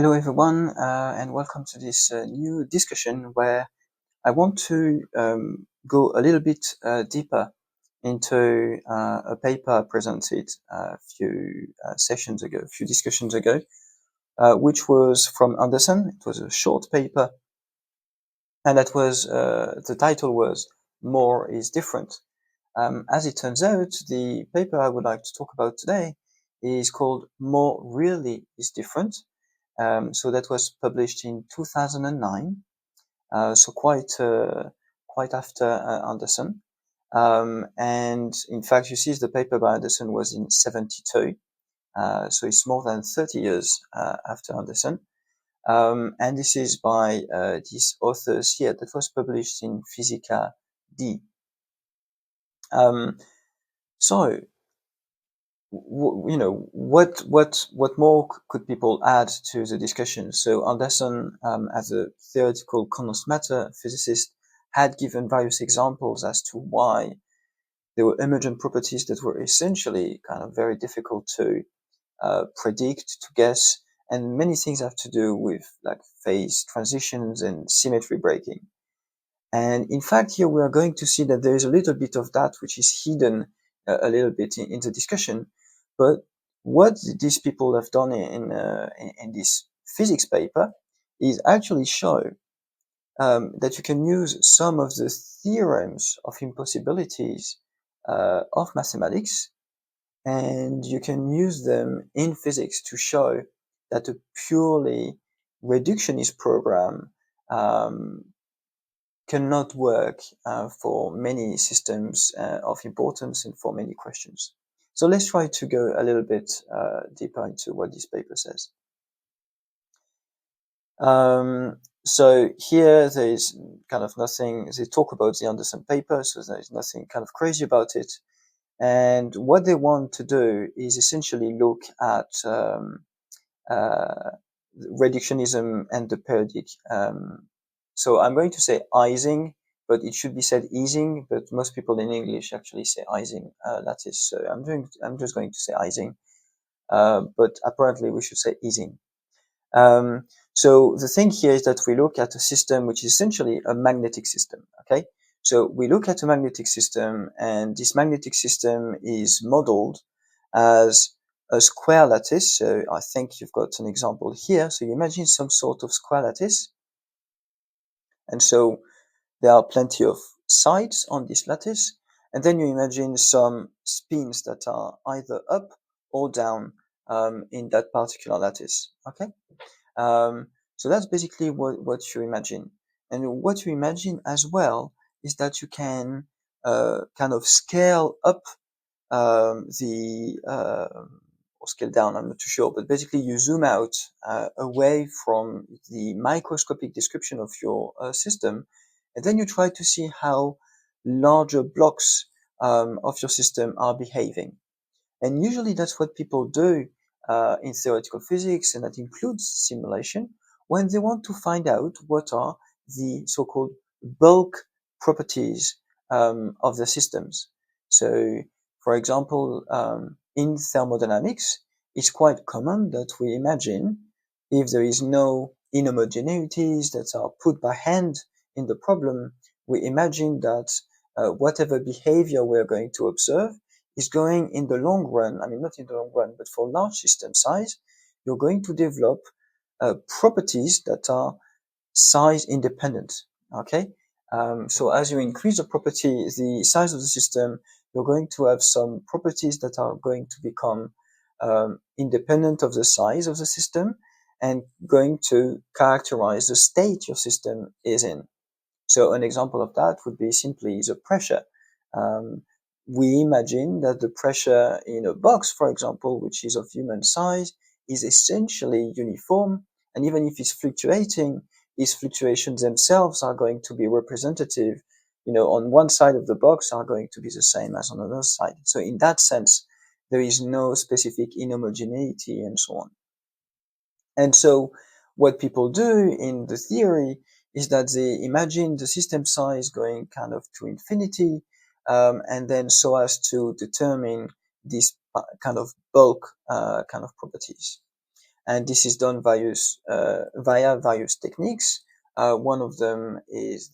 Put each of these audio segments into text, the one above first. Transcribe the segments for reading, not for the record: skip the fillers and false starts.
Hello everyone, and welcome to this new discussion where I want to go a little bit deeper into a paper I presented a few sessions ago, a few discussions ago, which was from Anderson. It was a short paper, and that was the title was "More is Different." As it turns out, the paper I would like to talk about today is called "More Really is Different." So that was published in 2009, so quite after Anderson. And in fact, you see the paper by Anderson was in 72, so it's more than 30 years after Anderson. And this is by these authors here that was published in Physica D. Um, so what more could people add to the discussion? So Anderson, as a theoretical condensed matter physicist, had given various examples as to why there were emergent properties that were essentially kind of very difficult to predict, to guess, and many things have to do with like phase transitions and symmetry breaking. And in fact, here we are going to see that there is a little bit of that which is hidden a little bit in the discussion. But what these people have done in this physics paper is actually show that you can use some of the theorems of impossibilities of mathematics, and you can use them in physics to show that a purely reductionist program um, cannot work for many systems of importance and for many questions. So let's try to go a little bit deeper into what this paper says. So here there is kind of nothing, they talk about the Anderson paper, so there is nothing kind of crazy about it. And what they want to do is essentially look at uh, reductionism and the periodic. So I'm going to say Ising, but it should be said easing, but most people in English actually say Ising lattice. So I'm just going to say Ising, but apparently we should say easing. So the thing here is that we look at a system which is essentially a magnetic system. Okay, so we look at a magnetic system, and this magnetic system is modeled as a square lattice. So I think you've got an example here. So you imagine some sort of square lattice, and so there are plenty of sides on this lattice, and then you imagine some spins that are either up or down in that particular lattice. Okay. So that's basically what you imagine. And what you imagine as well is that you can kind of scale up or scale down, I'm not too sure, but basically you zoom out away from the microscopic description of your system, and then you try to see how larger blocks of your system are behaving. And usually that's what people do in theoretical physics, and that includes simulation, when they want to find out what are the so-called bulk properties of the systems. So, for example, in thermodynamics, it's quite common that we imagine if there is no inhomogeneities that are put by hand in the problem, we imagine that whatever behavior we're going to observe is going in the long run, I mean, not in the long run, but for large system size, you're going to develop properties that are size independent. Okay. So as you increase the property, the size of the system, you're going to have some properties that are going to become independent of the size of the system and going to characterize the state your system is in. So an example of that would be simply the pressure. Um, we imagine that the pressure in a box, for example, which is of human size, is essentially uniform, and even if it's fluctuating, these fluctuations themselves are going to be representative. On one side of the box are going to be the same as on another side. So in that sense, there is no specific inhomogeneity and so on. And so what people do in the theory is that they imagine the system size going kind of to infinity, and then so as to determine these kind of bulk kind of properties. and this is done via various techniques. One of them is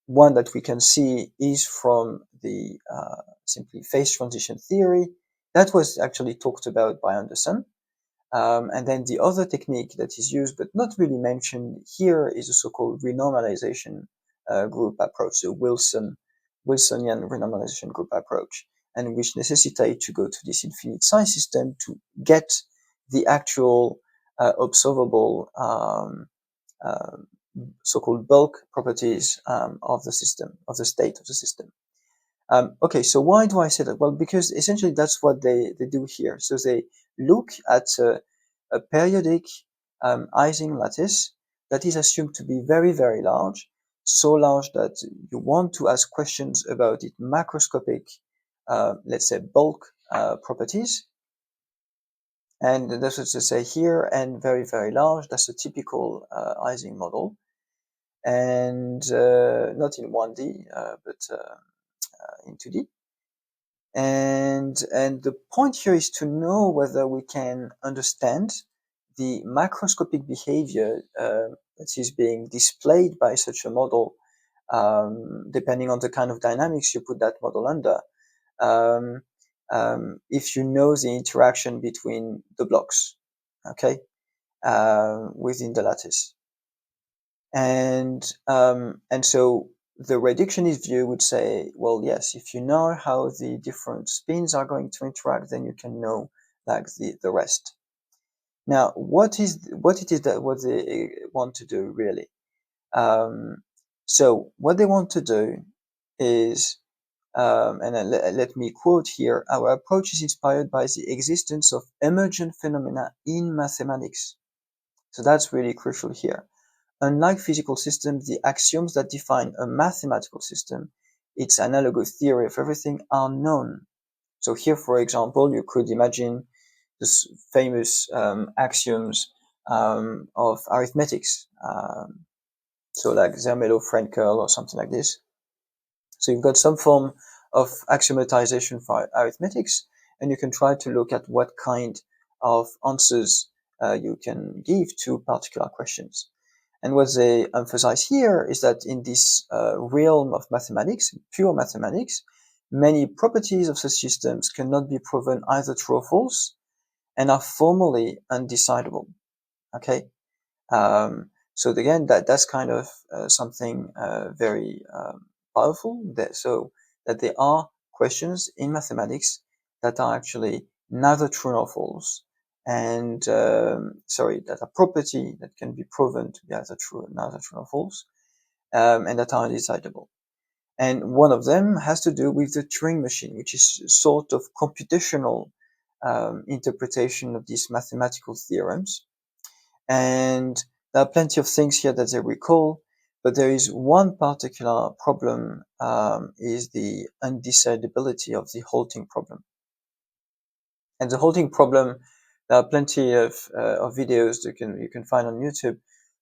one that we can see is from the simply phase transition theory that was actually talked about by Anderson. And then the other technique that is used but not really mentioned here is a so-called renormalization group approach, the Wilsonian renormalization group approach, and which necessitate to go to this infinite size system to get the actual observable uh, so-called bulk properties of the system, of the state of the system. Okay, so why do I say that? Well, because essentially that's what they do here. So they look at a periodic Ising lattice that is assumed to be very, very large, so large that you want to ask questions about its macroscopic, let's say, bulk properties. And that's what they say here, and very, very large. That's a typical Ising model. And not in 1D, but in 2D. And the point here is to know whether we can understand the macroscopic behavior that is being displayed by such a model, depending on the kind of dynamics you put that model under. Um, if you know the interaction between the blocks, okay, within the lattice. And so the reductionist view would say, well, yes, if you know how the different spins are going to interact, then you can know like the rest. Now, what it is that what they want to do really? So what they want to do is, and let me quote here, our approach is inspired by the existence of emergent phenomena in mathematics. So that's really crucial here. Unlike physical systems, the axioms that define a mathematical system, its analogous theory of everything, are known. So here, for example, you could imagine this famous axioms of arithmetics. So like Zermelo-Frenkel or something like this. So you've got some form of axiomatization for arithmetics, and you can try to look at what kind of answers you can give to particular questions. And what they emphasize here is that in this realm of mathematics, pure mathematics, many properties of such systems cannot be proven either true or false and are formally undecidable. Okay, so again, that's kind of something very powerful. So that there are questions in mathematics that are actually neither true nor false, and that are property that can be proven to be either true, neither true nor false, and that are undecidable. And one of them has to do with the Turing machine, which is sort of computational interpretation of these mathematical theorems. And there are plenty of things here that they recall, but there is one particular problem, is the undecidability of the halting problem. And the halting problem, there are plenty of videos that you can find on YouTube,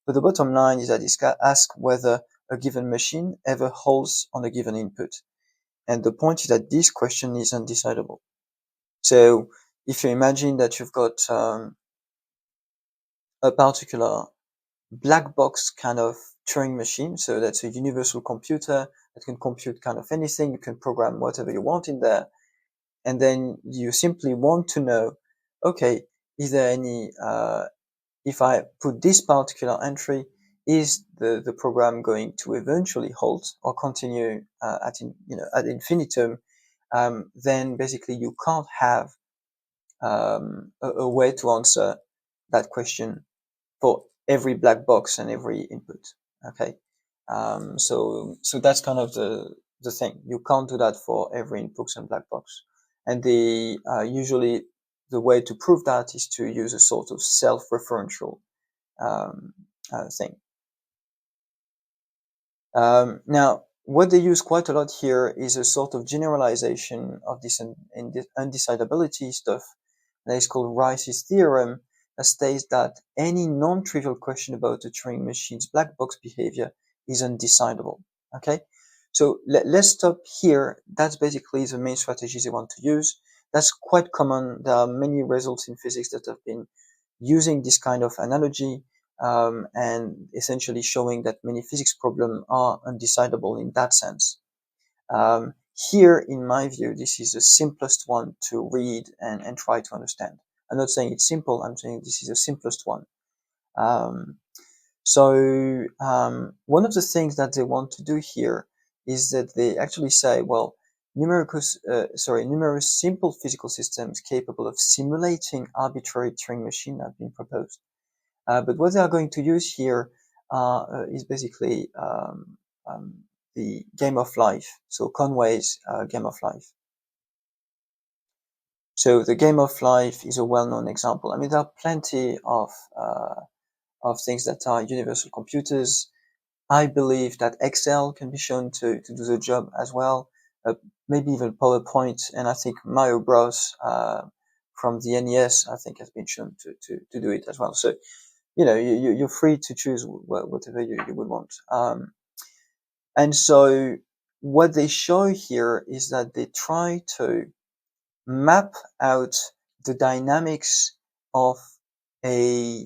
but the bottom line is that it asks whether a given machine ever halts on a given input. And the point is that this question is undecidable. So if you imagine that you've got a particular black box kind of Turing machine. So that's a universal computer that can compute kind of anything. You can program whatever you want in there. And then you simply want to know, okay, is there any, if I put this particular entry, is the program going to eventually halt or continue ad infinitum? Then basically you can't have a way to answer that question for every black box and every input. Okay, so that's kind of the thing. You can't do that for every input and black box. And the usually the way to prove that is to use a sort of self-referential thing. Now, what they use quite a lot here is a sort of generalization of this undecidability stuff that is called Rice's theorem, that states that any non-trivial question about the Turing machine's black box behavior is undecidable. Okay, so let's stop here. That's basically the main strategies they want to use. that's quite common. There are many results in physics that have been using this kind of analogy, and essentially showing that many physics problems are undecidable in that sense. Um, Here, in my view, this is the simplest one to read and try to understand. I'm not saying it's simple, I'm saying this is the simplest one. Um, One of the things that they want to do here is that they actually say, well, numerous simple physical systems capable of simulating arbitrary Turing machine have been proposed. But what they are going to use here is basically the game of life. So Conway's game of life. So the game of life is a well-known example. I mean, there are plenty of things that are universal computers. I believe that Excel can be shown to do the job as well, maybe even PowerPoint, and I think Mario Bros. From the NES, I think, has been shown to do it as well. So, you're free to choose whatever you would want. And so what they show here is that they try to map out the dynamics of a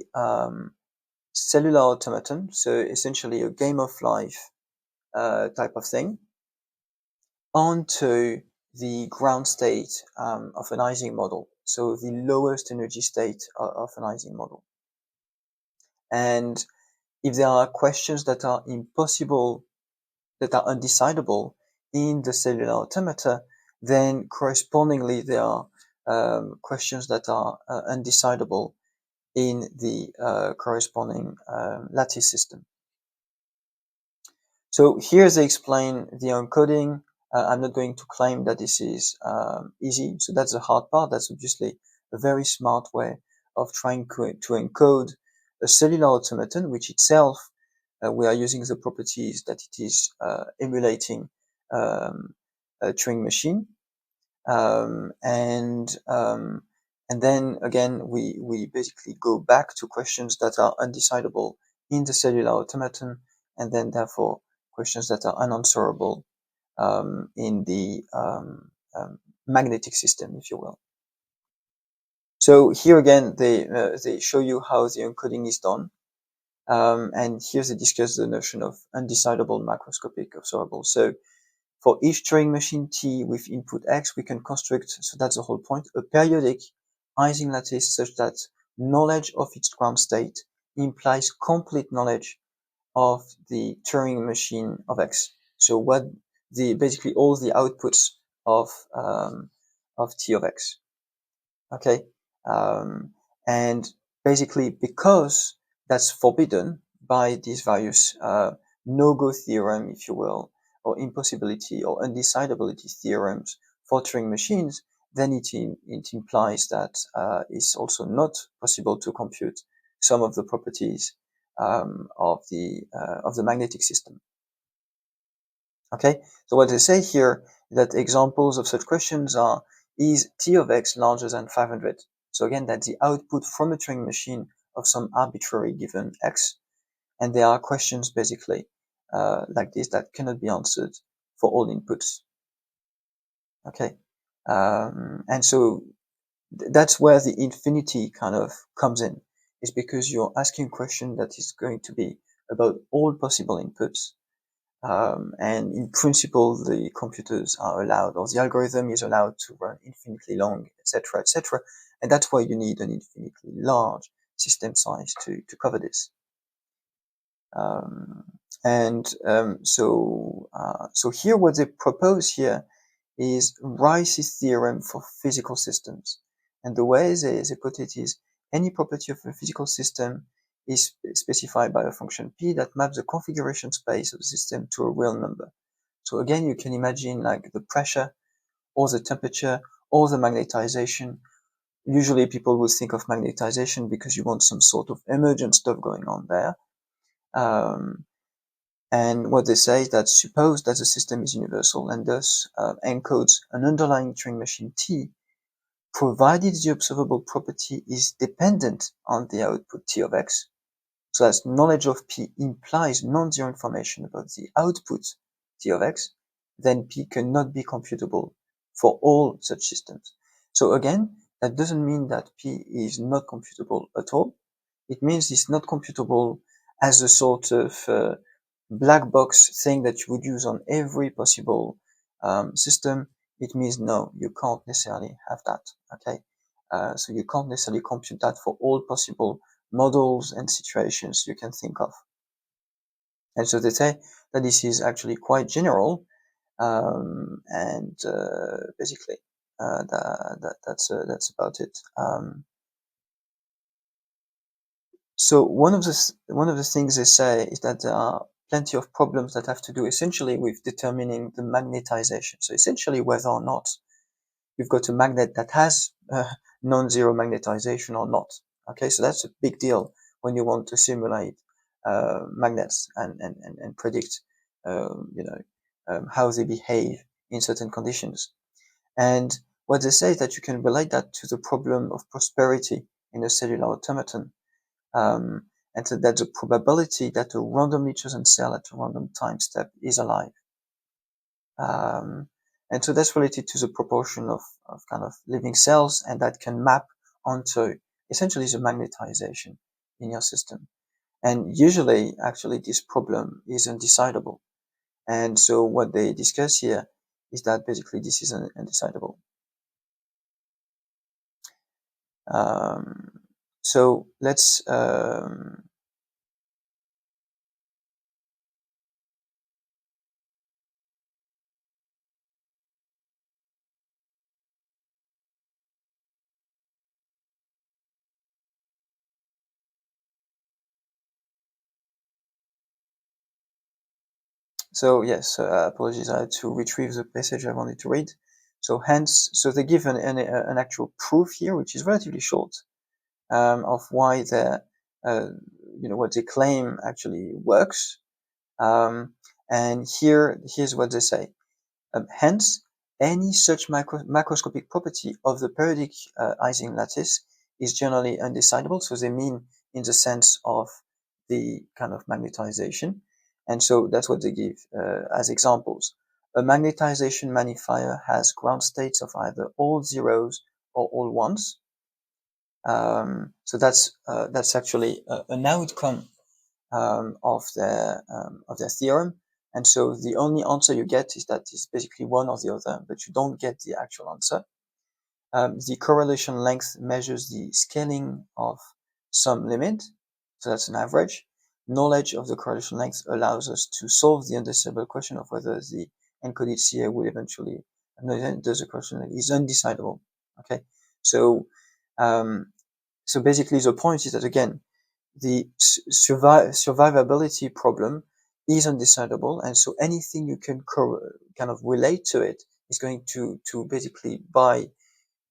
cellular automaton, so essentially a game of life type of thing, onto the ground state of an Ising model, so the lowest energy state of an Ising model. And if there are questions that are impossible, that are undecidable in the cellular automata, then correspondingly there are questions that are undecidable in the corresponding lattice system. So here they explain the encoding. I'm not going to claim that this is easy. So that's the hard part. That's obviously a very smart way of trying to encode a cellular automaton, which itself we are using the properties that it is emulating um, a Turing machine. Um, and um, and then again, we basically go back to questions that are undecidable in the cellular automaton, and then therefore questions that are unanswerable in the magnetic system, if you will. So here again, they show you how the encoding is done. And here they discuss the notion of undecidable macroscopic observable. So for each Turing machine T with input X, we can construct, so that's the whole point, a periodic Ising lattice such that knowledge of its ground state implies complete knowledge of the Turing machine of X. So basically all the outputs of T of X. Okay. Um, and basically because that's forbidden by these various no-go theorem, if you will, or impossibility or undecidability theorems for Turing machines, then it implies that it's also not possible to compute some of the properties of the magnetic system. Okay, so what they say here is that examples of such questions are, is T of X larger than 500? So again, that's the output from a Turing machine of some arbitrary given X. And there are questions basically like this that cannot be answered for all inputs. Okay, and so that's where the infinity kind of comes in, is because you're asking a question that is going to be about all possible inputs. And in principle, the computers are allowed, or the algorithm is allowed to run infinitely long, etc., etc. And that's why you need an infinitely large system size to cover this. Um, so here, what they propose here is Rice's theorem for physical systems. And the way they put it is, any property of a physical system is specified by a function p that maps the configuration space of the system to a real number. So again, you can imagine like the pressure or the temperature or the magnetization. Usually people will think of magnetization because you want some sort of emergent stuff going on there. Um, and what they say is that suppose that the system is universal and thus encodes an underlying Turing machine T, provided the observable property is dependent on the output T of X. So as knowledge of P implies non-zero information about the output T of X, then P cannot be computable for all such systems. So again, that doesn't mean that P is not computable at all. It means it's not computable as a sort of black box thing that you would use on every possible system. It means no, you can't necessarily have that. Okay, so you can't necessarily compute that for all possible models and situations you can think of. And so they say that this is actually quite general, and basically that's about it. So one of the things they say is that there are plenty of problems that have to do essentially with determining the magnetization. So essentially whether or not you've got a magnet that has non-zero magnetization or not. Okay, so that's a big deal when you want to simulate magnets and predict, how they behave in certain conditions. And what they say is that you can relate that to the problem of prosperity in a cellular automaton. And so that's a probability that a randomly chosen cell at a random time step is alive. Um, and so that's related to the proportion of kind of living cells, and that can map onto essentially the magnetization in your system. And usually, actually, this problem is undecidable. And so what they discuss here is that basically this is undecidable. Um, so let's So yes, apologies, I had to retrieve the passage I wanted to read. So hence, so they give an actual proof here, which is relatively short, of why the, uh, what they claim actually works. Um, and here's what they say. Hence, any such macroscopic property of the periodic Ising lattice is generally undecidable. So they mean in the sense of the kind of magnetization. And so that's what they give as examples. A magnetization magnifier has ground states of either all zeros or all ones. So that's actually an outcome of their theorem. And so the only answer you get is that it's basically one or the other, but you don't get the actual answer. The correlation length measures the scaling of some limit, so that's an average. Knowledge of the correlation length allows us to solve the undecidable question of whether the encoded CA will eventually, does the correlation is undecidable. Okay, so so basically the point is that again, the survivability problem is undecidable, and so anything you can kind of relate to it is going to basically by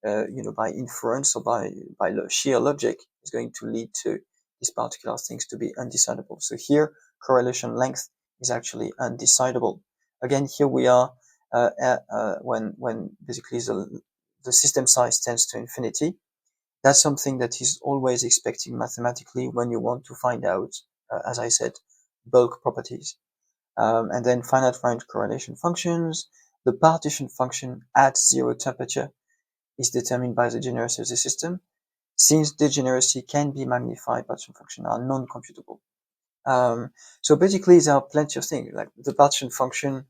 inference or by sheer logic is going to lead to these particular things to be undecidable. So here correlation length is actually undecidable. Again, here we are when basically the system size tends to infinity. That's something that is always expected mathematically when you want to find out, as I said, bulk properties. And then finite range correlation functions. The partition function at zero temperature is determined by the degeneracy of the system. Since degeneracy can be magnified, partition functions are non-computable. So basically, there are plenty of things. Like the partition function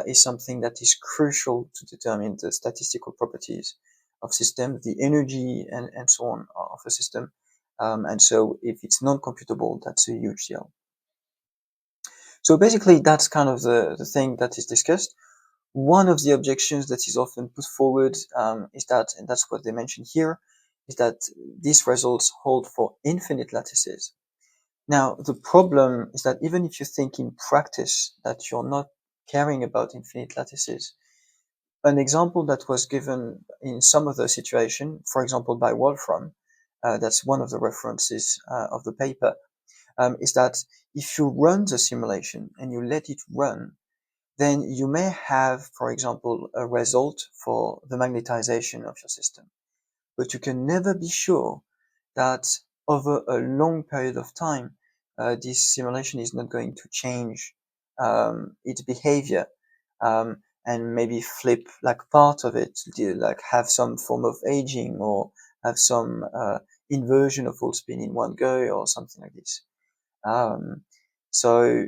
is something that is crucial to determine the statistical properties of systems, the energy and so on of a system. And so if it's non-computable, that's a huge deal. So basically, that's kind of the thing that is discussed. One of the objections that is often put forward is that, and that's what they mention here, is that these results hold for infinite lattices. Now, the problem is that even if you think in practice that you're not caring about infinite lattices, an example that was given in some other situation, for example, by Wolfram, that's one of the references of the paper, is that if you run the simulation and you let it run, then you may have, for example, a result for the magnetization of your system. But you can never be sure that over a long period of time, this simulation is not going to change its behavior. and maybe flip like part of it, like have some form of aging or have some inversion of all spin in one go or something like this. Um, so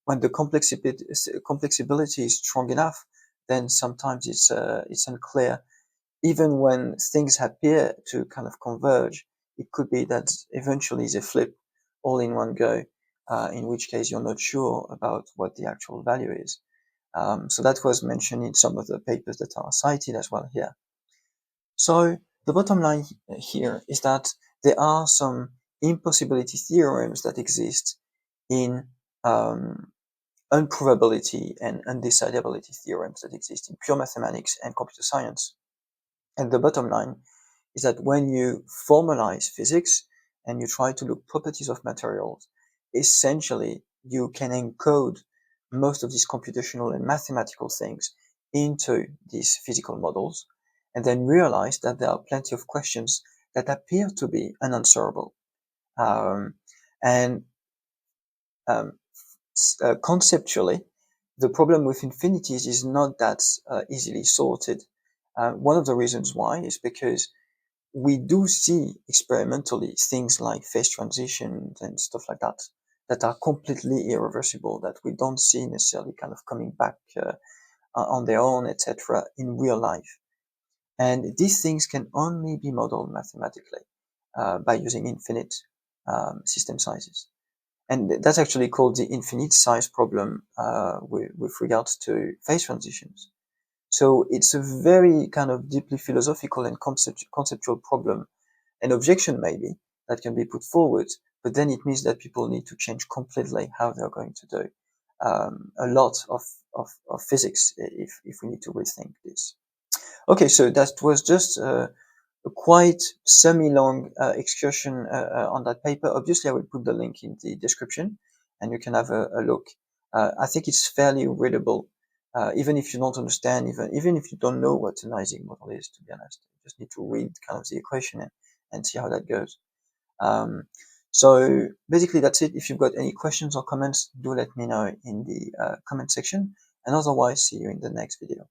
when the complexibility is strong enough, then sometimes it's unclear. Even when things appear to kind of converge, it could be that eventually they flip all in one go, in which case you're not sure about what the actual value is. So that was mentioned in some of the papers that are cited as well here. So the bottom line here is that there are some impossibility theorems that exist in unprovability and undecidability theorems that exist in pure mathematics and computer science. And the bottom line is that when you formalize physics and you try to look properties of materials, essentially you can encode most of these computational and mathematical things into these physical models, and then realize that there are plenty of questions that appear to be unanswerable. Um, and um, Conceptually, the problem with infinities is not that easily sorted. One of the reasons why is because we do see experimentally things like phase transitions and stuff like that that are completely irreversible, that we don't see necessarily kind of coming back on their own, etc., in real life. And these things can only be modeled mathematically by using infinite system sizes. And that's actually called the infinite size problem with regards to phase transitions. So it's a very kind of deeply philosophical and conceptual problem, an objection maybe that can be put forward, but then it means that people need to change completely how they're going to do a lot of physics if we need to rethink this. Okay, so that was just a quite semi-long excursion on that paper. Obviously, I will put the link in the description and you can have a look. I think it's fairly readable, even if you don't understand, even if you don't know what an Ising model is, to be honest. You just need to read kind of the equation and see how that goes. Um, so basically, that's it. If you've got any questions or comments, do let me know in the comment section. And otherwise, see you in the next video.